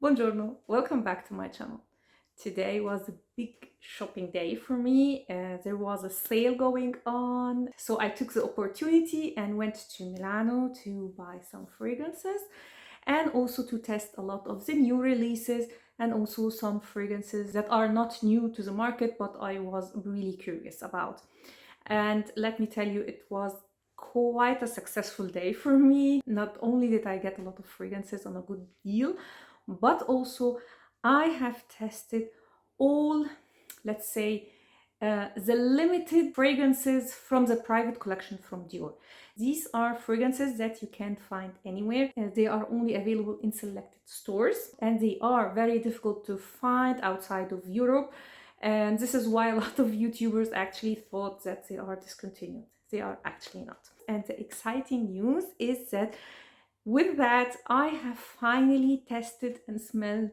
Buongiorno, welcome back to my channel. Today was a big shopping day for me. There was a sale going on, so I took the opportunity and went to Milano to buy some fragrances and also to test a lot of the new releases and also some fragrances that are not new to the market but I was really curious about. And let me tell you, it was quite a successful day for me. Not only did I get a lot of fragrances on a good deal, but also I have tested all, let's say, the limited fragrances from the private collection from Dior. These are fragrances that you can't find anywhere. They are only available in selected stores and they are very difficult to find outside of Europe. And this is why a lot of YouTubers actually thought that they are discontinued. They are actually not. And the exciting news is that with that, I have finally tested and smelled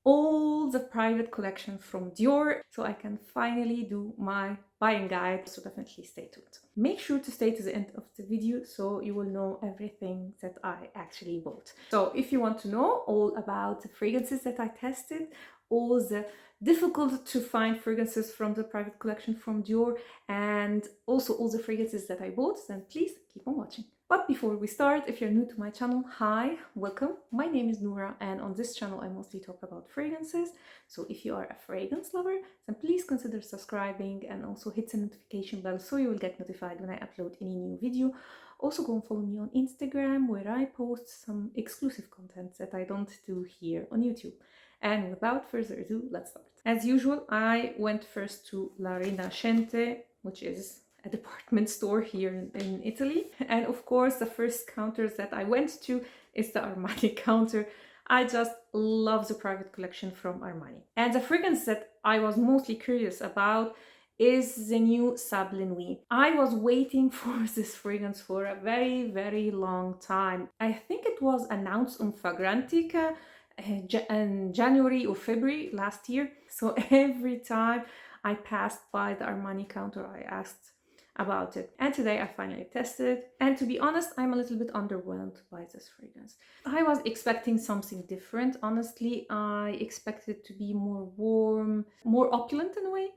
all the private collection from Dior, so I can finally do my buying guide, so definitely stay tuned. Make sure to stay to the end of the video so you will know everything that I actually bought. So if you want to know all about the fragrances that I tested, all the difficult to find fragrances from the private collection from Dior, and also all the fragrances that I bought, then please keep on watching. But before we start, if you're new to my channel, hi, welcome. My name is Noura and on this channel I mostly talk about fragrances. So if you are a fragrance lover, then please consider subscribing and also hit the notification bell so you will get notified when I upload any new video. Also go and follow me on Instagram where I post some exclusive content that I don't do here on YouTube. And without further ado, let's start. As usual, I went first to La Rinascente, which is a department store here in Italy. And of course, the first counters that I went to is the Armani counter. I just love the private collection from Armani. And the fragrance that I was mostly curious about is the new Sable Nuit. I was waiting for this fragrance for a very long time. I think it was announced on Fragrantica in January or February last year. So every time I passed by the Armani counter, I asked about it. And today I finally tested it. And to be honest, I'm a little bit underwhelmed by this fragrance. I was expecting something different. Honestly, I expected it to be more warm, more opulent in a way.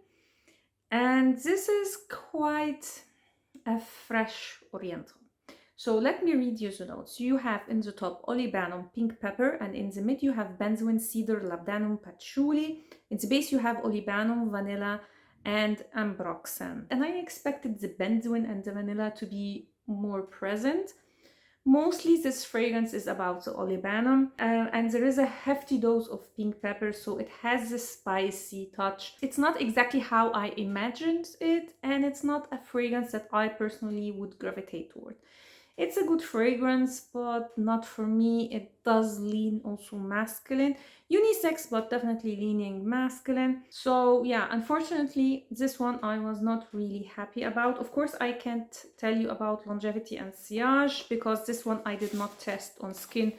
And this is quite a fresh oriental. So let me read you the notes. You have in the top olibanum, pink pepper, and in the mid you have benzoin, cedar, labdanum, patchouli. In the base you have olibanum, vanilla, and ambroxan. And I expected the benzoin and the vanilla to be more present. Mostly this fragrance is about the olibanum and there is a hefty dose of pink pepper, so it has this spicy touch. It's not exactly how I imagined it and it's not a fragrance that I personally would gravitate toward. It's a good fragrance, but not for me. It does lean also masculine. Unisex, but definitely leaning masculine. So yeah, unfortunately, this one I was not really happy about. Of course, I can't tell you about longevity and sillage because this one I did not test on skin,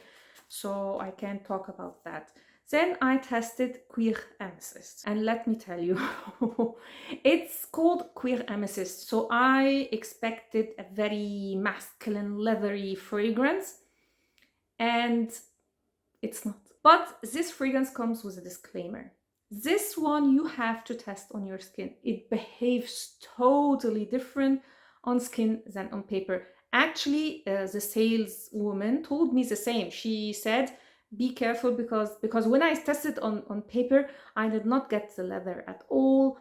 so I can't talk about that. Then I tested Cuir Amethyste, and let me tell you, it's called Cuir Amethyste, so I expected a very masculine, leathery fragrance, and it's not. But this fragrance comes with a disclaimer. This one you have to test on your skin. It behaves totally different on skin than on paper. Actually, the saleswoman told me the same. She said, be careful because when I tested on paper, I did not get the leather at all.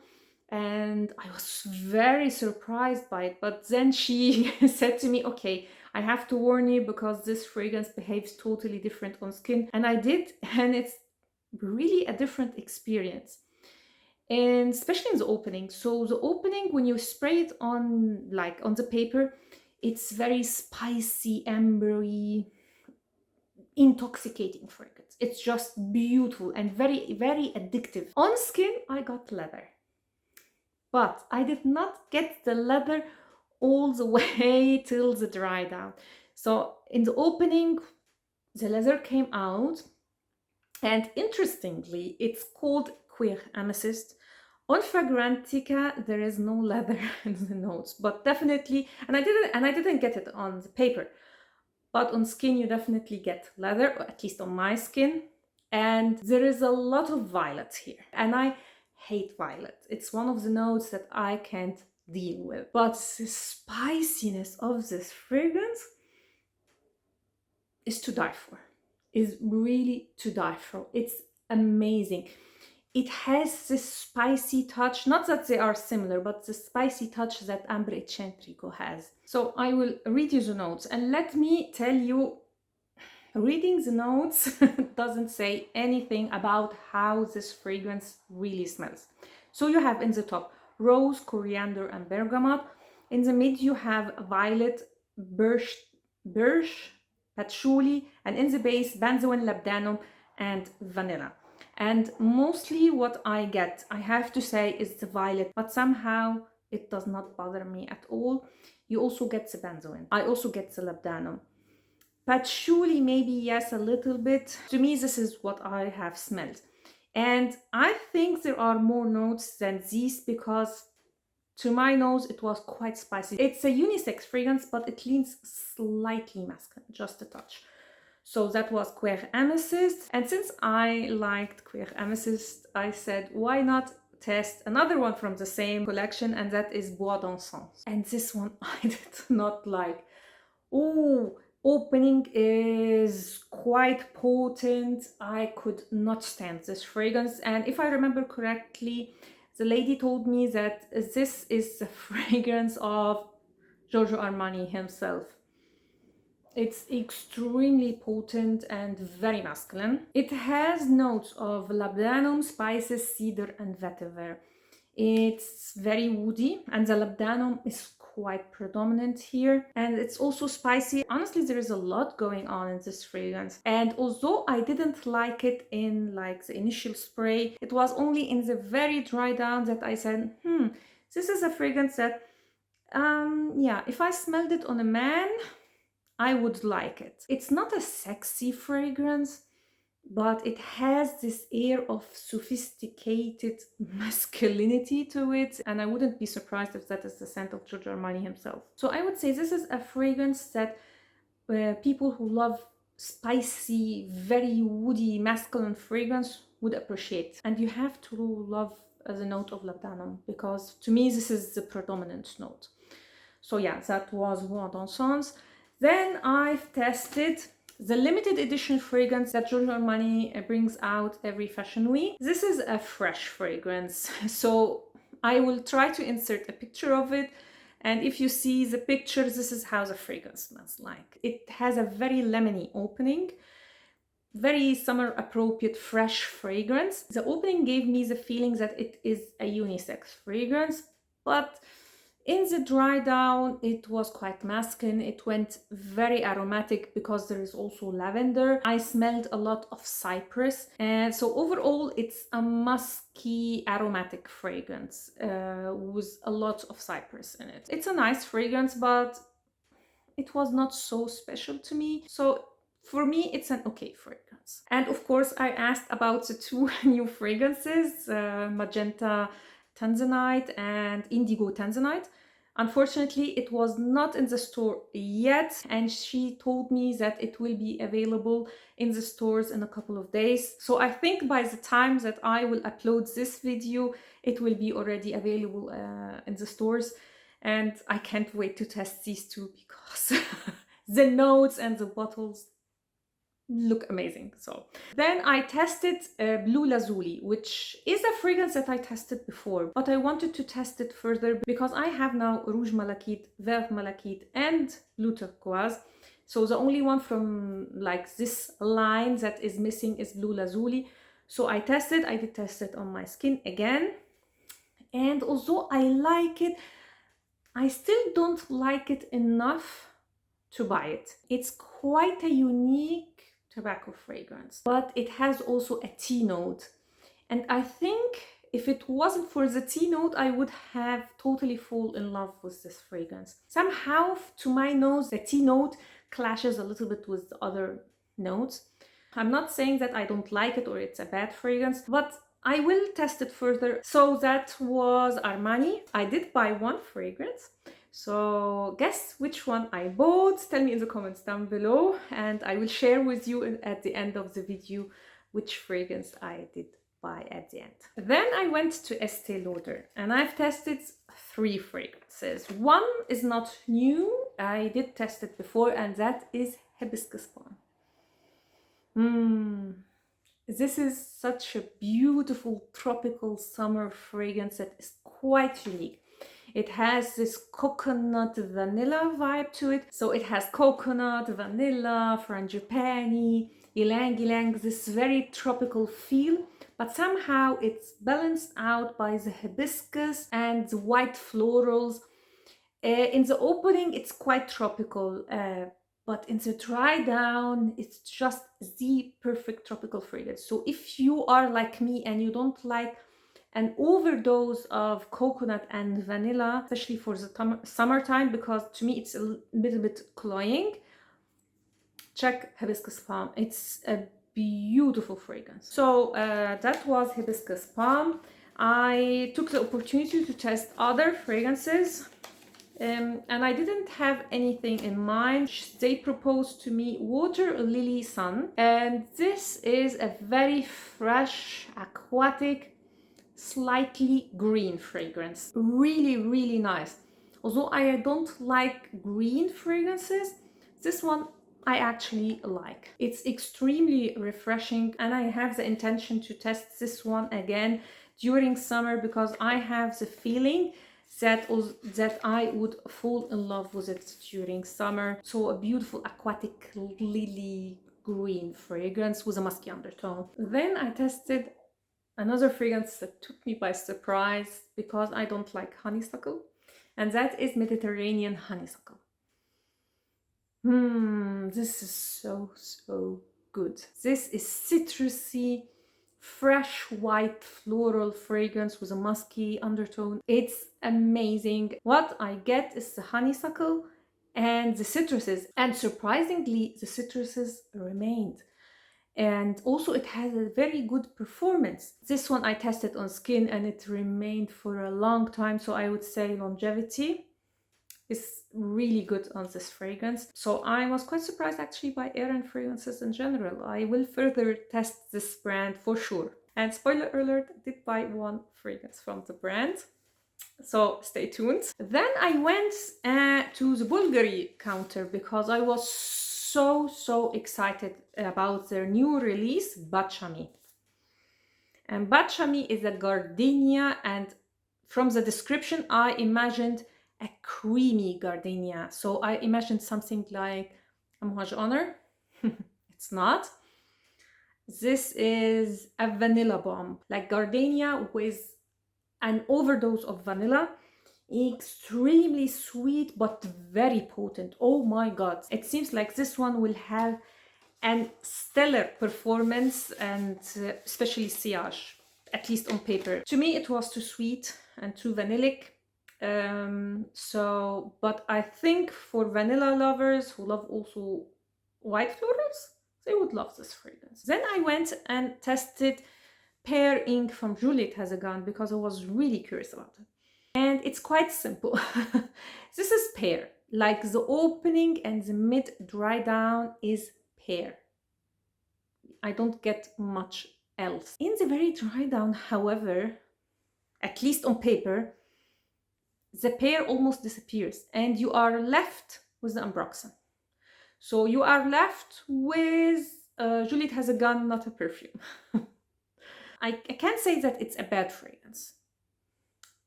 And I was very surprised by it. But then she said to me, okay, I have to warn you because this fragrance behaves totally different on skin. And I did, and it's really a different experience. And especially in the opening. So the opening, when you spray it on the paper, it's very spicy, ambery, intoxicating fragrance. It's just beautiful and very addictive. On skin, I got leather. But I did not get the leather all the way till the dry down. So in the opening, the leather came out. And interestingly, it's called Cuir Amethyste. On Fragrantica, there is no leather in the notes, but definitely, and I didn't get it on the paper, but on skin you definitely get leather, or at least on my skin. And there is a lot of violet here, and I hate violet. It's one of the notes that I can't deal with. But the spiciness of this fragrance is to die for. Is really to die for. It's amazing. It has this spicy touch, not that they are similar, but the spicy touch that Ambre Eccentrico has. So I will read you the notes, and let me tell you, reading the notes doesn't say anything about how this fragrance really smells. So you have in the top rose, coriander, and bergamot. In the mid you have violet, birch, patchouli, and in the base benzoin, labdanum, and vanilla. And mostly what I get, I have to say, is the violet, but somehow it does not bother me at all. You also get the benzoin. I also get the labdanum. Patchouli, maybe, yes, a little bit. To me, this is what I have smelled. And I think there are more notes than these because to my nose, it was quite spicy. It's a unisex fragrance, but it leans slightly masculine, just a touch. So that was Cuir Amethyste. And since I liked Cuir Amethyste, I said, why not test another one from the same collection, and that is Bois d'Encens. And this one I did not like. Oh, opening is quite potent. I could not stand this fragrance. And if I remember correctly, the lady told me that this is the fragrance of Giorgio Armani himself. It's extremely potent and very masculine. It has notes of labdanum, spices, cedar, and vetiver. It's very woody, and the labdanum is quite predominant here, and it's also spicy. Honestly, there is a lot going on in this fragrance, and although I didn't like it in like the initial spray, it was only in the very dry down that I said, this is a fragrance that yeah, if I smelled it on a man, I would like it. It's not a sexy fragrance, but it has this air of sophisticated masculinity to it, and I wouldn't be surprised if that is the scent of Giorgio Armani himself. So I would say this is a fragrance that people who love spicy, very woody, masculine fragrance would appreciate. And you have to love the note of labdanum, because to me this is the predominant note. So yeah, that was Bois d'Encens. Then I've tested the limited edition fragrance that Giorgio Armani brings out every fashion week. This is a fresh fragrance, so I will try to insert a picture of it. And if you see the picture, this is how the fragrance smells like. It has a very lemony opening, very summer appropriate fresh fragrance. The opening gave me the feeling that it is a unisex fragrance, but in the dry down, it was quite masculine. It went very aromatic because there is also lavender. I smelled a lot of cypress. And so overall, it's a musky, aromatic fragrance with a lot of cypress in it. It's a nice fragrance, but it was not so special to me. So for me, it's an okay fragrance. And of course, I asked about the two new fragrances, Magenta Tanzanite and Indigo Tanzanite. Unfortunately, it was not in the store yet, and she told me that it will be available in the stores in a couple of days. So I think by the time that I will upload this video, it will be already available in the stores. And I can't wait to test these two because the notes and the bottles look amazing. So then I tested Bleu Lazuli, which is a fragrance that I tested before, but I wanted to test it further because I have now Rouge Malachite, Vert Malachite, and Blue Turquoise. So the only one from like this line that is missing is Bleu Lazuli. So I did test it on my skin again, and although I like it, I still don't like it enough to buy it. It's quite a unique tobacco fragrance, but it has also a tea note, and I think if it wasn't for the tea note, I would have totally fallen in love with this fragrance. Somehow, to my nose, the tea note clashes a little bit with the other notes. I'm not saying that I don't like it or it's a bad fragrance, but I will test it further. So that was Armani. I did buy one fragrance. So guess which one I bought? Tell me in the comments down below, and I will share with you at the end of the video which fragrance I did buy at the end. Then I went to Estee Lauder and I've tested 3 fragrances. One is not new, I did test it before, and that is Hibiscus Palm. This is such a beautiful tropical summer fragrance that is quite unique. It has this coconut vanilla vibe to it. So it has coconut, vanilla, frangipani, ylang ylang, this very tropical feel. But somehow it's balanced out by the hibiscus and the white florals. In the opening, it's quite tropical. But in the dry down, it's just the perfect tropical fragrance. So if you are like me and you don't like an overdose of coconut and vanilla, especially for the summertime, because to me it's a little bit cloying, check Hibiscus Palm. It's a beautiful fragrance. So that was Hibiscus Palm. I took the opportunity to test other fragrances. And I didn't have anything in mind. They proposed to me Waterlily Sun, and this is a very fresh, aquatic, slightly green fragrance. Really nice. Although I don't like green fragrances, this one I actually like. It's extremely refreshing, and I have the intention to test this one again during summer because I have the feeling that I would fall in love with it during summer. So a beautiful aquatic lily green fragrance with a musky undertone. Then I tested another fragrance that took me by surprise because I don't like honeysuckle, and that is Mediterranean honeysuckle. This is so good. This is citrusy, fresh white floral fragrance with a musky undertone. It's amazing. What I get is the honeysuckle and the citruses, and surprisingly the citruses remained, and also it has a very good performance. This one I tested on skin and it remained for a long time, so I would say longevity is really good on this fragrance. So I was quite surprised actually by Air & fragrances in general. I will further test this brand for sure. And spoiler alert, I did buy 1 fragrance from the brand, so stay tuned. Then I went to the Bulgari counter because I was so excited about their new release, Baciami. And Baciami is a gardenia, and from the description I imagined a creamy gardenia. So I imagined something like Amouage Honor. It's not. This is a vanilla bomb, like gardenia with an overdose of vanilla. Extremely sweet but very potent. Oh my god, it seems like this one will have an stellar performance, and especially sillage, at least on paper. To me it was too sweet and too vanillic. But I think for vanilla lovers who love also white florals, they would love this fragrance. Then I went and tested Pear Inc from Juliette Has a Gun because I was really curious about it. And it's quite simple. This is pear. Like the opening and the mid dry down is pear. I don't get much else. In the very dry down, however, at least on paper, the pear almost disappears and you are left with the ambroxan. So you are left with Juliette Has a Gun, not a perfume. I can't say that it's a bad fragrance,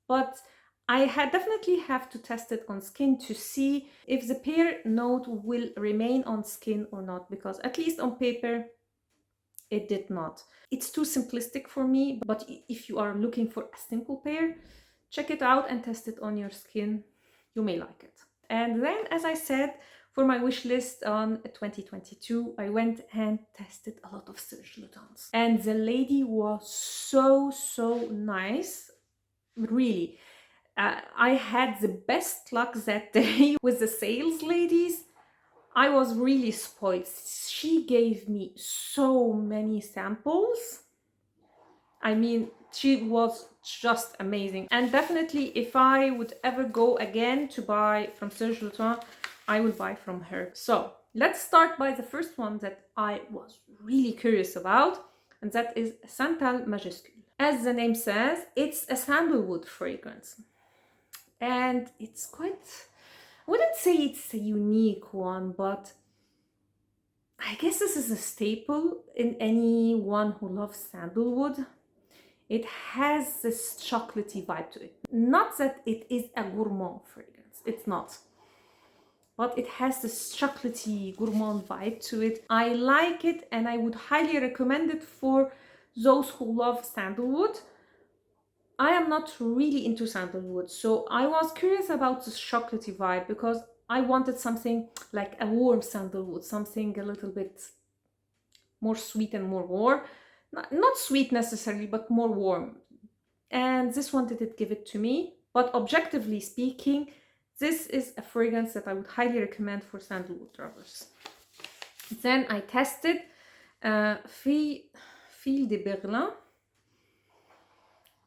but I definitely have to test it on skin to see if the pear note will remain on skin or not, because at least on paper it did not. It's too simplistic for me, but if you are looking for a simple pear, check it out and test it on your skin. You may like it. And then, as I said, for my wish list on 2022, I went and tested a lot of Serge Lutens. And the lady was so nice, really. I had the best luck that day with the sales ladies. I was really spoiled. She gave me so many samples. I mean, she was just amazing. And definitely, if I would ever go again to buy from Serge Lutens, I will buy from her. So let's start by the first one that I was really curious about. and that is Santal Majuscule. As the name says, it's a sandalwood fragrance, and it's quite, I wouldn't say it's a unique one, but I guess this is a staple in anyone who loves sandalwood. It has this chocolatey vibe to it. Not that it is a gourmand fragrance, it's not. But it has this chocolatey gourmand vibe to it. I like it, and I would highly recommend it for those who love sandalwood. I am not really into sandalwood, so I was curious about this chocolatey vibe because I wanted something like a warm sandalwood, something a little bit more sweet and more warm. Not sweet necessarily, but more warm. And this one didn't give it to me. But objectively speaking, this is a fragrance that I would highly recommend for sandalwood lovers. Then I tested Fille de Berlin.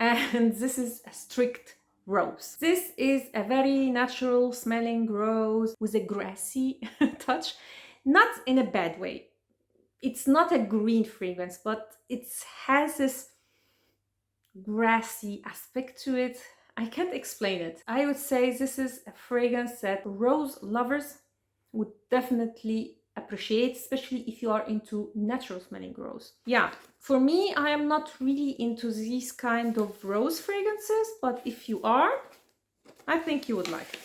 And this is a strict rose. This is a very natural smelling rose with a grassy touch. Not in a bad way. It's not a green fragrance, but it has this grassy aspect to it. I can't explain it. I would say this is a fragrance that rose lovers would definitely appreciate, especially if you are into natural smelling rose. Yeah, for me, I am not really into these kind of rose fragrances, but if you are, I think you would like it.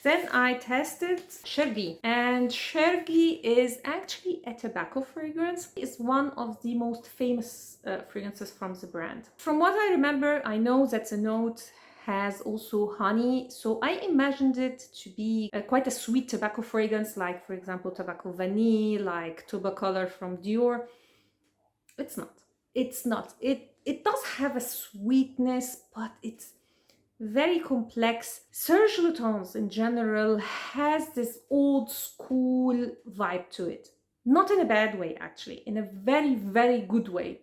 Then I tested Chergui, and Chergui is actually a tobacco fragrance. It's one of the most famous fragrances from the brand. From what I remember, I know that the note has also honey, so I imagined it to be quite a sweet tobacco fragrance, like for example tobacco vanille, like Tobacolor from Dior. It's not. It's not. It does have a sweetness, but it's very complex. Serge Lutens in general has this old school vibe to it. Not in a bad way, actually, in a very, very good way.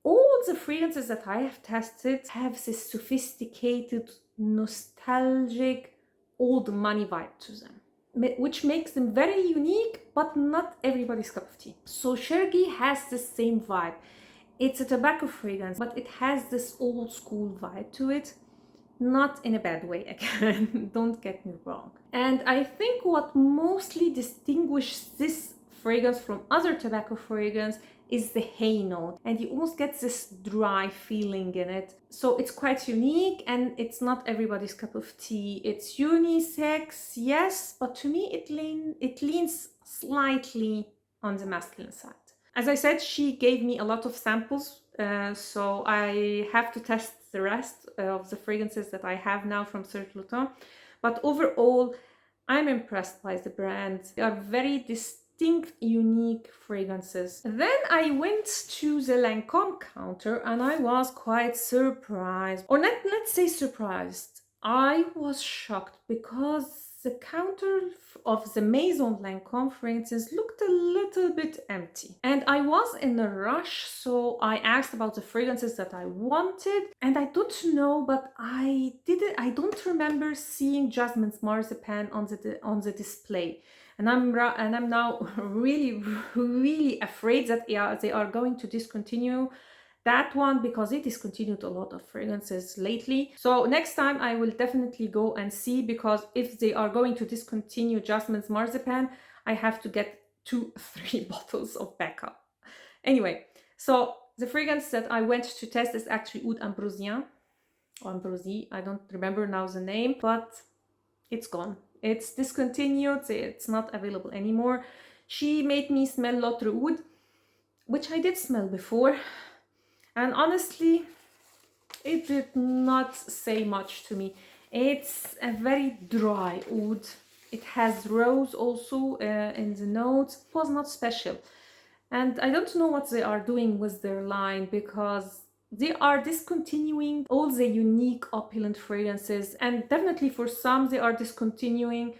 All the fragrances that I have tested have this sophisticated, nostalgic, old money vibe to them, which makes them very unique, but not everybody's cup of tea. So Chergui has the same vibe. It's a tobacco fragrance, but it has this old school vibe to it. Not in a bad way, again, don't get me wrong. And I think what mostly distinguishes this fragrance from other tobacco fragrance is the hay note, and you almost get this dry feeling in it. So it's quite unique, and it's not everybody's cup of tea. It's unisex, yes, but to me it leans slightly on the masculine side. As I said, she gave me a lot of samples, so I have to test the rest of the fragrances that I have now from Serge Lutens. But overall, I'm impressed by the brand. They are very distinct, unique fragrances. Then I went to the Lancôme counter and I was quite surprised. Or let's say surprised. I was shocked because the counter of the Maison Lancôme fragrances looked a little bit empty. And I was in a rush, so I asked about the fragrances that I wanted. And I don't know, but I don't remember seeing Jasmine's Marzipan on the display. And I'm now really afraid that they are going to discontinue that one, because it discontinued a lot of fragrances lately. So next time I will definitely go and see, because if they are going to discontinue Jasmine's Marzipan, I have to get 2-3 bottles of backup. Anyway, so the fragrance that I went to test is actually Oud Ambrosien, or Ambrosie, I don't remember now the name, but it's gone. It's discontinued, it's not available anymore. She made me smell L'Autre Oud, which I did smell before. And honestly, it did not say much to me. It's a very dry oud. It has rose also in the notes. It was not special. And I don't know what they are doing with their line, because they are discontinuing all the unique opulent fragrances. And definitely for some, they are discontinuing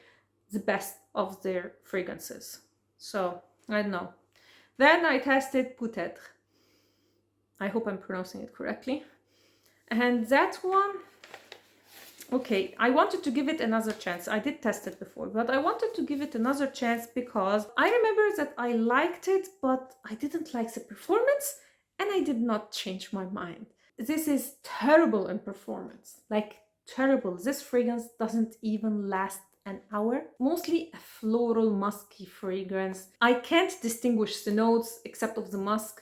the best of their fragrances. So, I don't know. Then I tested Peut Etre. I hope I'm pronouncing it correctly. And that one, okay, I wanted to give it another chance. I did test it before, but I wanted to give it another chance because I remember that I liked it, but I didn't like the performance And I did not change my mind. This is terrible in performance, like terrible. This fragrance doesn't even last an hour. Mostly a floral musky fragrance. I can't distinguish the notes except of the musk,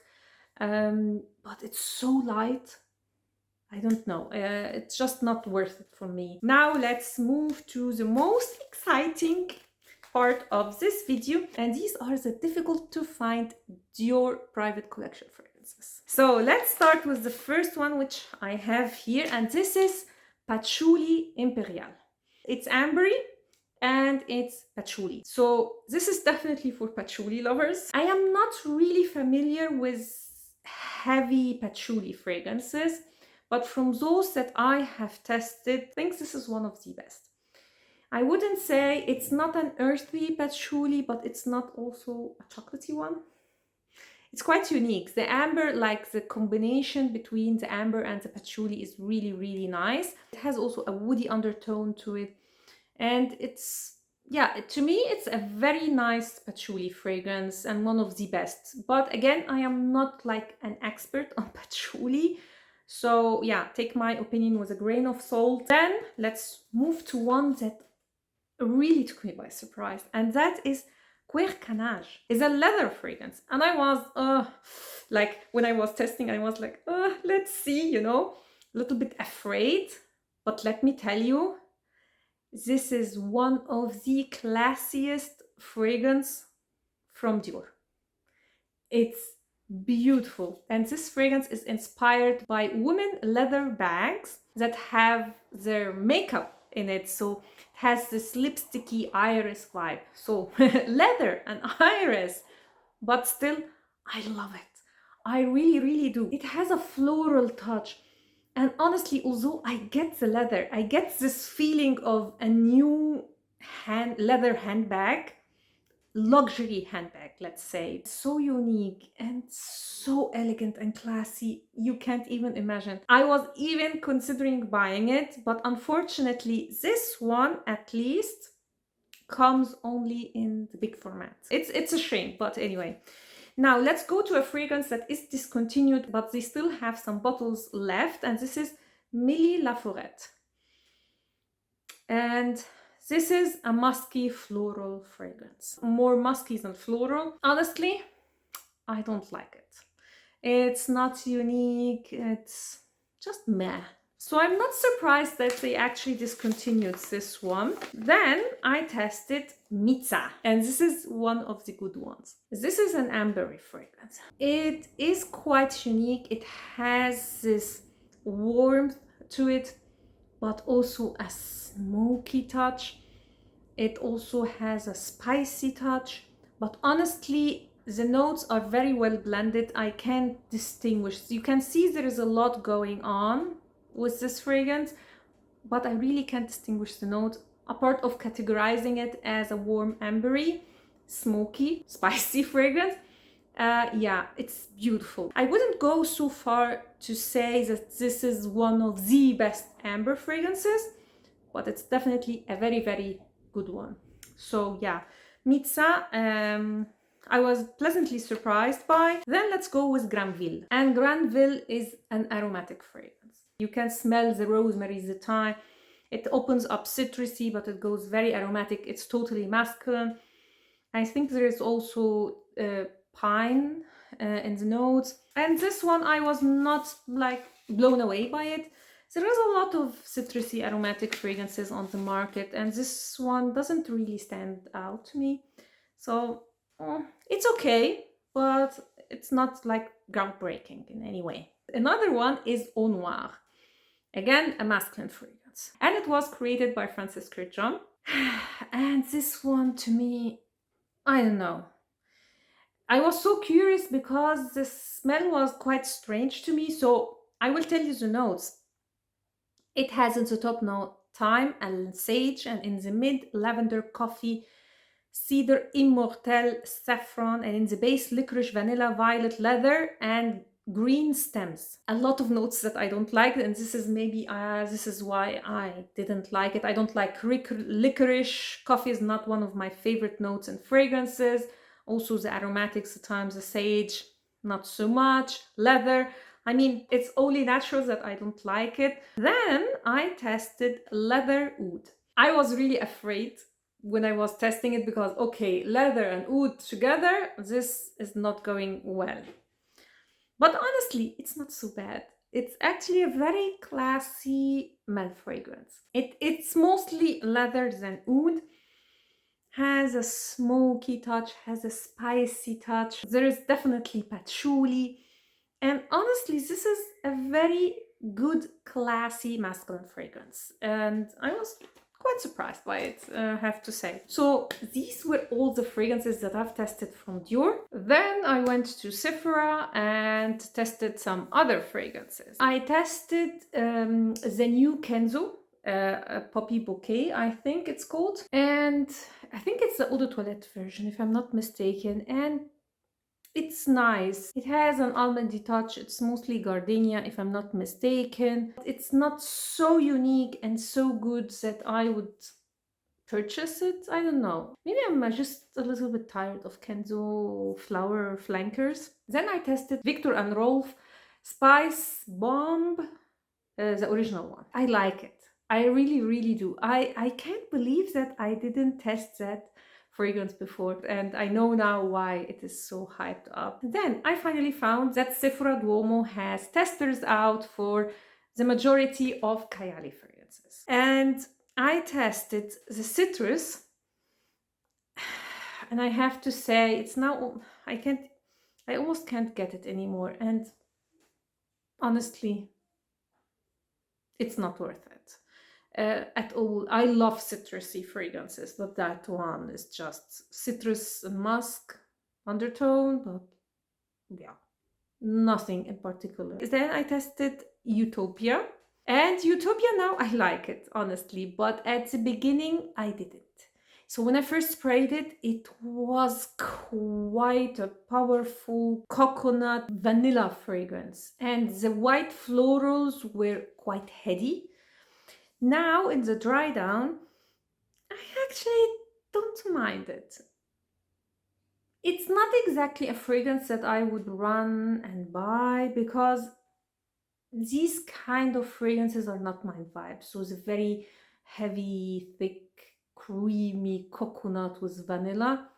but it's so light. I don't know, it's just not worth it for me. Now let's move to the most exciting part of this video, and these are the difficult to find Dior private collection fragrances. So let's start with the first one, which I have here, and this is Patchouli Imperial. It's ambery and it's patchouli. So this is definitely for patchouli lovers. I am not really familiar with heavy patchouli fragrances, but from those that I have tested, I think this is one of the best. I wouldn't say it's not an earthy patchouli, but it's not also a chocolatey one. It's quite unique. The amber, like the combination between the amber and the patchouli is really, really nice. It has also a woody undertone to it. And it's, yeah, to me, it's a very nice patchouli fragrance and one of the best. But again, I am not like an expert on patchouli. So yeah, take my opinion with a grain of salt. Then let's move to one that really took me by surprise, and that is Cuir Cannage. It's a leather fragrance, and I was like, when I was testing, I was like, let's see, you know, a little bit afraid. But let me tell you, this is one of the classiest fragrance from Dior. It's beautiful, and this fragrance is inspired by women leather bags that have their makeup in it, so it has this lipsticky iris vibe. So leather and iris, but still I love it. I really, really do. It has a floral touch, and honestly, although I get the leather, I get this feeling of a new leather handbag, luxury handbag, let's say. It's so unique and so elegant and classy, you can't even imagine. I was even considering buying it, but unfortunately this one at least comes only in the big format. It's a shame, but anyway. Now let's go to a fragrance that is discontinued, but they still have some bottles left, and this is Milly La Foret. And this is a musky floral fragrance. More musky than floral. Honestly, I don't like it. It's not unique, it's just meh. So I'm not surprised that they actually discontinued this one. Then I tested Mitzah, and this is one of the good ones. This is an ambery fragrance. It is quite unique. It has this warmth to it, but also a smoky touch. It also has a spicy touch, but honestly, the notes are very well blended. I can't distinguish. You can see there is a lot going on with this fragrance, but I really can't distinguish the notes, apart of categorizing it as a warm ambery, smoky, spicy fragrance. Yeah, it's beautiful. I wouldn't go so far to say that this is one of the best amber fragrances, but it's definitely a very, very good one. So yeah, Mitzah, I was pleasantly surprised by. Then let's go with Granville. And Granville is an aromatic fragrance. You can smell the rosemary, the thyme. It opens up citrusy, but it goes very aromatic. It's totally masculine. I think there is also pine in the notes. And this one, I was not like blown away by it. There is a lot of citrusy aromatic fragrances on the market, and this one doesn't really stand out to me. So it's okay, but it's not like groundbreaking in any way. Another one is Eau Noir. Again, a masculine fragrance. And it was created by Francis Kurkdjian. And this one, to me, I don't know. I was so curious because the smell was quite strange to me. So I will tell you the notes. It has in the top note thyme and sage, and in the mid lavender, coffee, cedar immortel, saffron, and in the base licorice, vanilla, violet, leather, and green stems. A lot of notes that I don't like, and this is maybe this is why I didn't like it. I don't like licorice. Coffee is not one of my favorite notes and fragrances. Also the aromatics, the thyme, the sage, not so much. Leather, I mean, it's only naturals that I don't like it. Then I tested leather oud. I was really afraid when I was testing it because, okay, leather and oud together, this is not going well. But honestly, it's not so bad. It's actually a very classy men fragrance. It's mostly leather than oud. Has a smoky touch, has a spicy touch. There is definitely patchouli. And honestly, this is a very good, classy masculine fragrance. And I was quite surprised by it, I have to say. So these were all the fragrances that I've tested from Dior. Then I went to Sephora and tested some other fragrances. I tested the new Kenzo, a Poppy Bouquet, I think it's called. And I think it's the Eau de Toilette version, if I'm not mistaken. And it's nice. It has an almondy touch. It's mostly gardenia, if I'm not mistaken. It's not so unique and so good that I would purchase it. I don't know. Maybe I'm just a little bit tired of Kenzo flower flankers. Then I tested Viktor and Rolf Spicebomb, the original one. I like it. I really, really do. I can't believe that I didn't test that fragrance before, and I know now why it is so hyped up. Then I finally found that Sephora Duomo has testers out for the majority of Kayali fragrances. And I tested the citrus, and I have to say it's now, I almost can't get it anymore. And honestly, it's not worth it. At all. I love citrusy fragrances, but that one is just citrus and musk undertone, but yeah, nothing in particular. Then I tested Utopia, and Utopia now I like it, honestly, but at the beginning I didn't. So when I first sprayed it, it was quite a powerful coconut vanilla fragrance, and the white florals were quite heady. Now in the dry down, I actually don't mind it. It's not exactly a fragrance that I would run and buy because these kind of fragrances are not my vibe. So the very heavy, thick, creamy coconut with vanilla,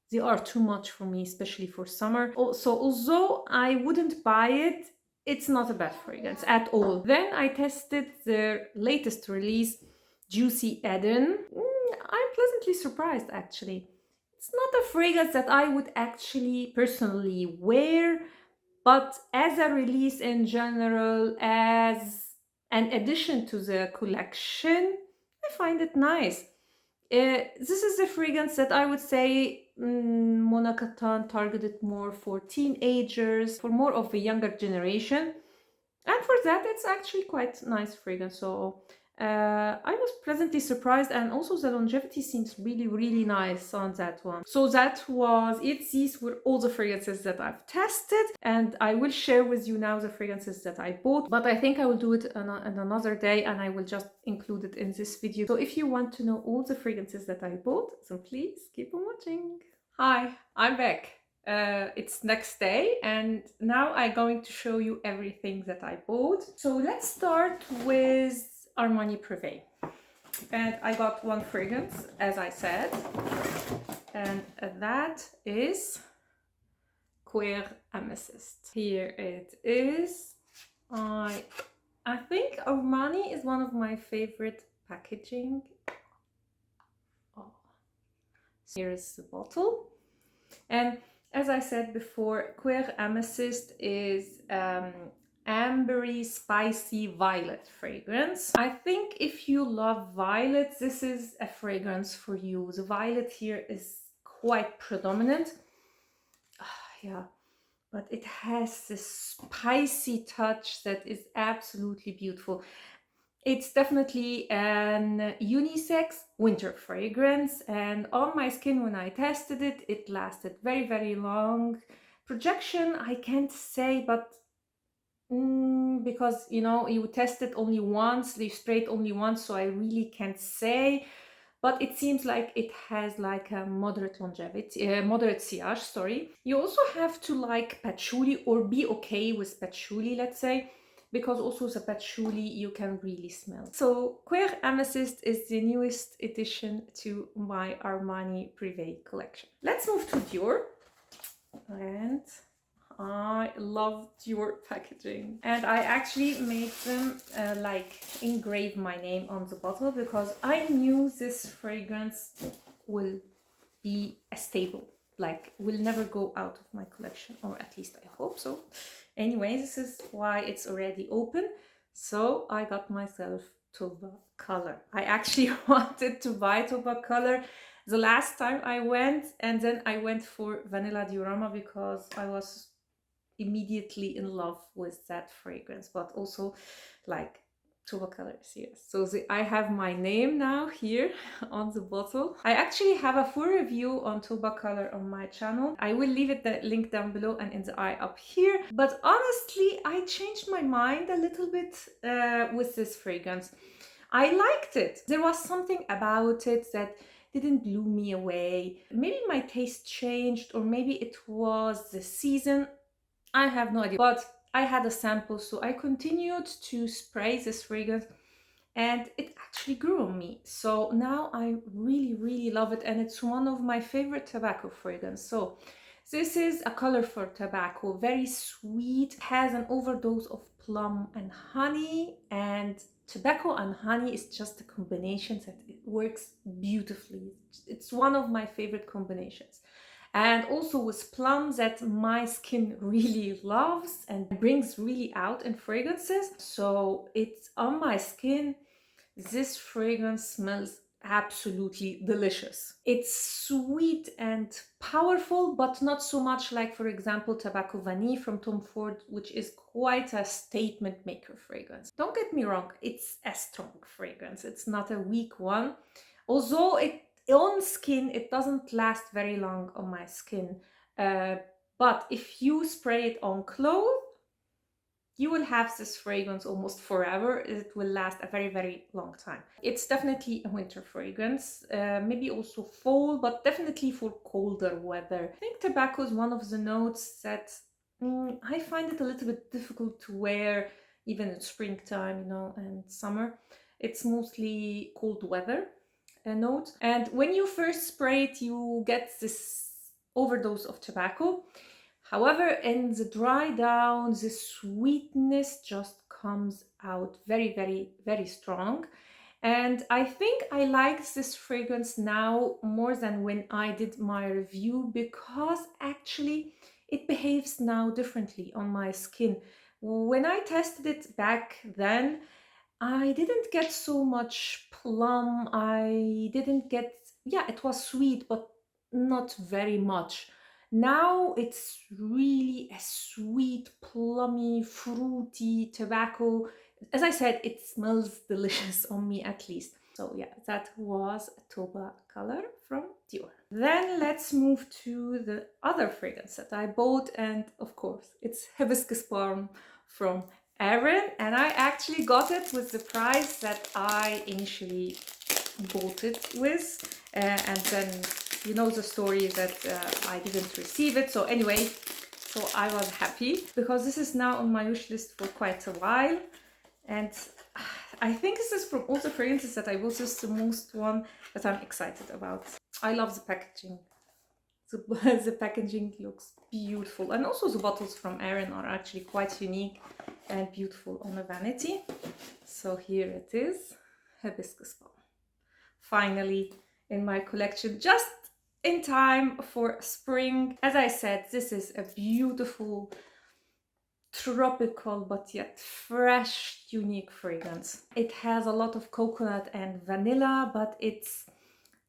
they are too much for me, especially for summer. So although I wouldn't buy it, it's not a bad fragrance at all. Then I tested their latest release, Juicy Eden. I'm pleasantly surprised, actually. It's not a fragrance that I would actually personally wear, but as a release in general, as an addition to the collection, I find it nice. This is a fragrance that I would say Mona Katan targeted more for teenagers, for more of a younger generation. And for that, it's actually quite nice fragrance. So I was pleasantly surprised, and also the longevity seems really, really nice on that one. So that was it. These were all the fragrances that I've tested, and I will share with you now the fragrances that I bought, but I think I will do it on another day, and I will just include it in this video. So if you want to know all the fragrances that I bought, then please keep on watching. Hi, I'm back. It's next day, and now I'm going to show you everything that I bought. So let's start with Armani Privee. And I got one fragrance, as I said, and that is Cuir Amethyste. Here it is. I think Armani is one of my favorite packaging. Oh. Here is the bottle, and as I said before, Cuir Amethyste is ambery, spicy violet fragrance. I think if you love violet, this is a fragrance for you. The violet here is quite predominant. Yeah, but it has this spicy touch that is absolutely beautiful. It's definitely an unisex winter fragrance, and on my skin when I tested it, it lasted very, very long. Projection, I can't say, but because, you know, you test it only once, they spray it only once, so I really can't say. but it seems like it has like a moderate longevity, moderate sillage, sorry. You also have to like patchouli or be okay with patchouli, let's say, because also the patchouli you can really smell. So Cuir Amethyste is the newest addition to my Armani Privee collection. Let's move to Dior. And I love Dior packaging. And I actually made them like engrave my name on the bottle because I knew this fragrance will be a staple, like will never go out of my collection, or at least I hope so. Anyway, this is why it's already open. So I got myself Tobacolor. I actually wanted to buy Tobacolor the last time I went, and then I went for Vanilla Diorama because I was immediately in love with that fragrance, but also like Tobacolor, yes. So I have my name now here on the bottle. I actually have a full review on Tobacolor on my channel. I will leave it the link down below and in the eye up here. But honestly, I changed my mind a little bit with this fragrance. I liked it. There was something about it that didn't blow me away. Maybe my taste changed, or maybe it was the season. I have no idea, but I had a sample, so I continued to spray this fragrance and it actually grew on me. So now I really love it, and it's one of my favorite tobacco fragrances. So this is a color for tobacco, very sweet, has an overdose of plum and honey, and tobacco and honey is just a combination that it works beautifully. It's one of my favorite combinations. And also with plums that my skin really loves and brings really out in fragrances. So it's on my skin. This fragrance smells absolutely delicious. It's sweet and powerful, but not so much like, for example, Tobacco Vanille from Tom Ford, which is quite a statement maker fragrance. Don't get me wrong, it's a strong fragrance. It's not a weak one. Although on skin, it doesn't last very long on my skin. But if you spray it on clothes, you will have this fragrance almost forever. It will last a very long time. It's definitely a winter fragrance, maybe also fall, but definitely for colder weather. I think tobacco is one of the notes that I find it a little bit difficult to wear, even in springtime, you know, and summer. It's mostly cold weather note. And when you first spray it, you get this overdose of tobacco. However, in the dry down, the sweetness just comes out very strong. And I think I like this fragrance now more than when I did my review, because actually it behaves now differently on my skin. When I tested it back then, I didn't get so much plum. I didn't get, yeah, it was sweet, but not very much. Now it's really a sweet, plummy, fruity tobacco. As I said, it smells delicious on me at least. So yeah, that was Tobacolor from Dior. Then let's move to the other fragrance that I bought, and of course, it's Hibiscus Palm from Erin, and I actually got it with the price that I initially bought it with, and then you know the story that I didn't receive it. So anyway, so I was happy because this is now on my wish list for quite a while, and I think this is from all the fragrances that I bought, this is the most one that I'm excited about. I love the packaging. The packaging looks beautiful, and also the bottles from Erin are actually quite unique and beautiful on a vanity. So here it is, Hibiscus Palm. Finally in my collection, just in time for spring. As I said, this is a beautiful, tropical but yet fresh, unique fragrance. It has a lot of coconut and vanilla, but it's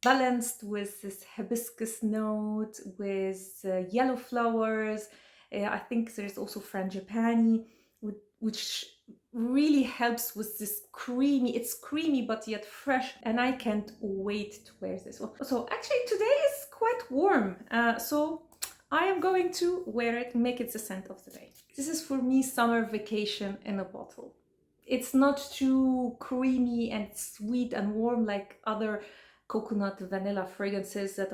balanced with this hibiscus note, with yellow flowers. I think there's also frangipani, which really helps with this creamy, it's creamy but yet fresh, and I can't wait to wear this one. So actually today is quite warm, so I am going to wear it, make it the scent of the day. This is for me summer vacation in a bottle. It's not too creamy and sweet and warm like other coconut vanilla fragrances that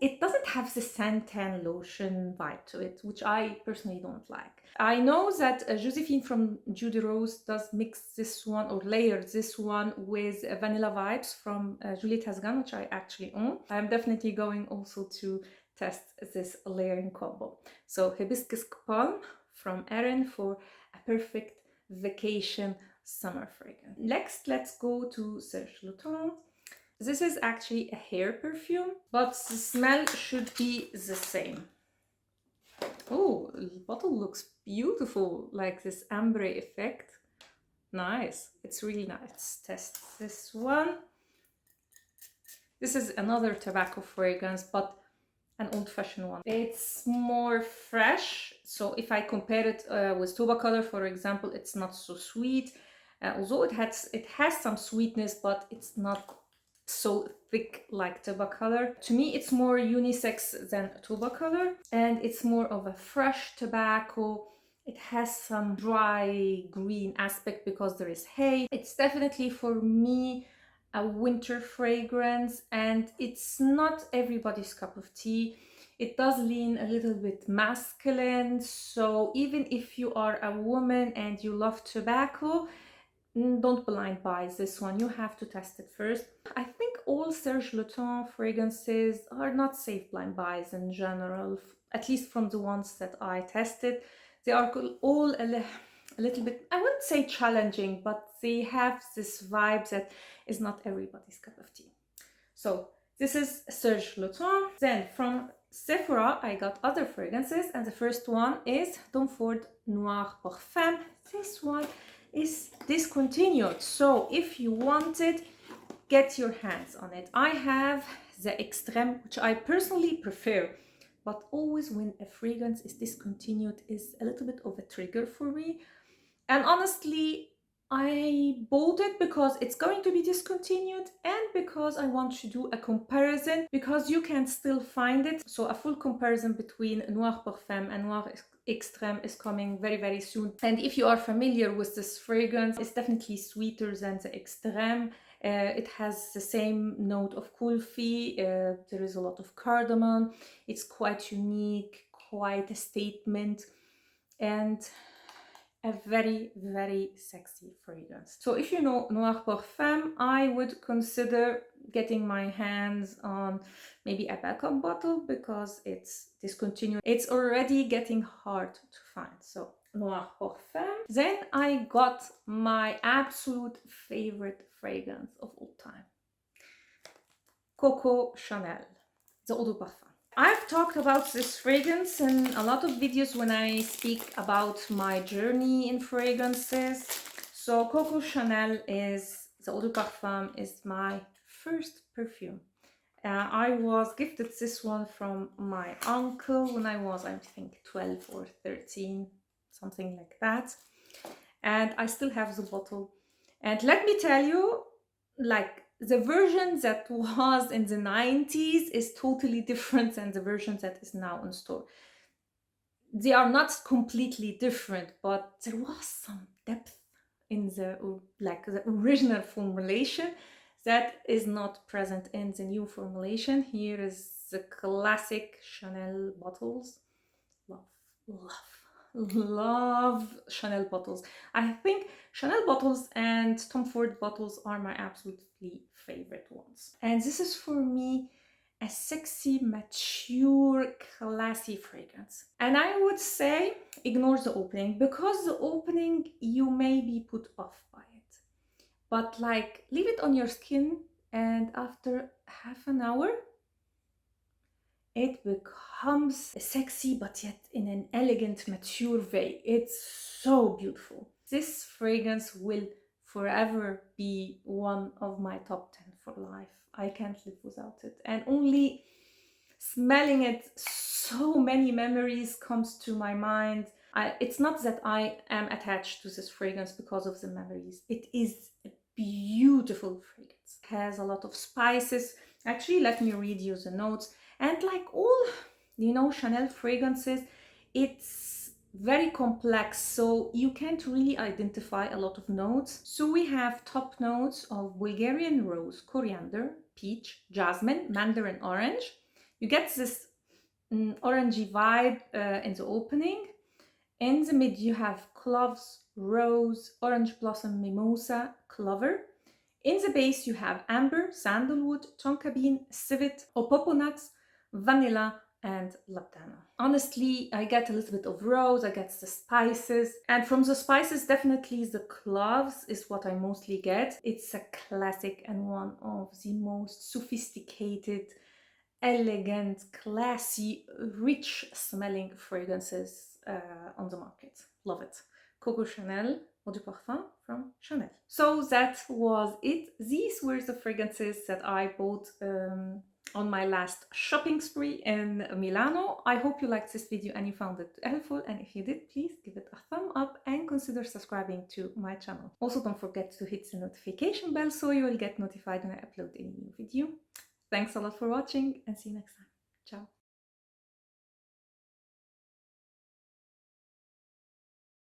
it doesn't have the suntan lotion vibe to it, which I personally don't like. I know that Josephine from Judy Rose does mix this one or layer this one with vanilla vibes from Juliette Hasgan, which I actually own. I'm definitely going also to test this layering combo. So Hibiscus Palm from Erin for a perfect vacation summer fragrance. Next, let's go to Serge Lutens. This is actually a hair perfume, but the smell should be the same. Oh, the bottle looks beautiful, like this amber effect. Nice, it's really nice. Let's test this one. This is another tobacco fragrance, but an old-fashioned one. It's more fresh, so if I compare it with Tobacolor, for example, it's not so sweet. Although it has some sweetness, but it's not so thick like Tobacolor. To me, it's more unisex than Tobacolor, and it's more of a fresh tobacco. It has some dry green aspect because there is hay. It's definitely for me a winter fragrance, and it's not everybody's cup of tea. It does lean a little bit masculine, so even if you are a woman and you love tobacco, don't blind buy this one. You have to test it first. I think all Serge Lutens fragrances are not safe blind buys in general, at least from the ones that I tested. They are all a little bit, I wouldn't say challenging, but they have this vibe that is not everybody's cup of tea. So this is Serge Lutens. Then from Sephora, I got other fragrances, and the first one is Tom Ford Noir Parfum. This one is discontinued, so if you want it, get your hands on it. I have the Extreme, which I personally prefer, but always when a fragrance is discontinued is a little bit of a trigger for me. And honestly, I bought it because it's going to be discontinued and because I want to do a comparison, because you can still find it. So a full comparison between Noir Parfum and Noir Extreme is coming very, very soon. And if you are familiar with this fragrance, it's definitely sweeter than the Extreme. It has the same note of kulfi. There is a lot of cardamom. It's quite unique, quite a statement, and a very, very sexy fragrance. So if you know Noir Parfum, I would consider getting my hands on maybe a backup bottle because it's discontinued. It's already getting hard to find. So Noir Parfum. Then I got my absolute favorite fragrance of all time. Coco Chanel, the Eau de Parfum. I've talked about this fragrance in a lot of videos when I speak about my journey in fragrances. So Coco Chanel is, the Eau de Parfum is my first perfume. I was gifted this one from my uncle when I was, I think, 12 or 13, something like that. And I still have the bottle. And let me tell you, like, the version that was in the 90s is totally different than the version that is now in store. They are not completely different, but there was some depth in the original formulation that is not present in the new formulation. Here is the classic Chanel bottles. Love Chanel bottles. I think Chanel bottles and Tom Ford bottles are my absolutely favorite ones. And this is for me a sexy, mature, classy fragrance. And I would say ignore the opening, because the opening you may be put off by it. But like, leave it on your skin, and after half an hour it becomes sexy, but yet in an elegant, mature way. It's so beautiful. This fragrance will forever be one of my top 10 for life. I can't live without it. And only smelling it, so many memories comes to my mind. It's not that I am attached to this fragrance because of the memories. It is a beautiful fragrance. It has a lot of spices. Actually, let me read you the notes. And like all, Chanel fragrances, it's very complex, so you can't really identify a lot of notes. So we have top notes of Bulgarian rose, coriander, peach, jasmine, mandarin orange. You get this orangey vibe in the opening. In the mid you have cloves, rose, orange blossom, mimosa, clover. In the base you have amber, sandalwood, tonka bean, civet, opopo nuts, vanilla, and labdanna. Honestly, I get a little bit of rose, I get the spices, and from the spices definitely the cloves is what I mostly get. It's a classic and one of the most sophisticated, elegant, classy, rich smelling fragrances on the market. Love it. Coco Chanel Eau de Parfum from Chanel. So that was it. These were the fragrances that I bought on my last shopping spree in Milano. I hope you liked this video and you found it helpful, and if you did, please give it a thumb up and consider subscribing to my channel. Also, don't forget to hit the notification bell so you will get notified when I upload any new video. Thanks a lot for watching and see you next time. Ciao!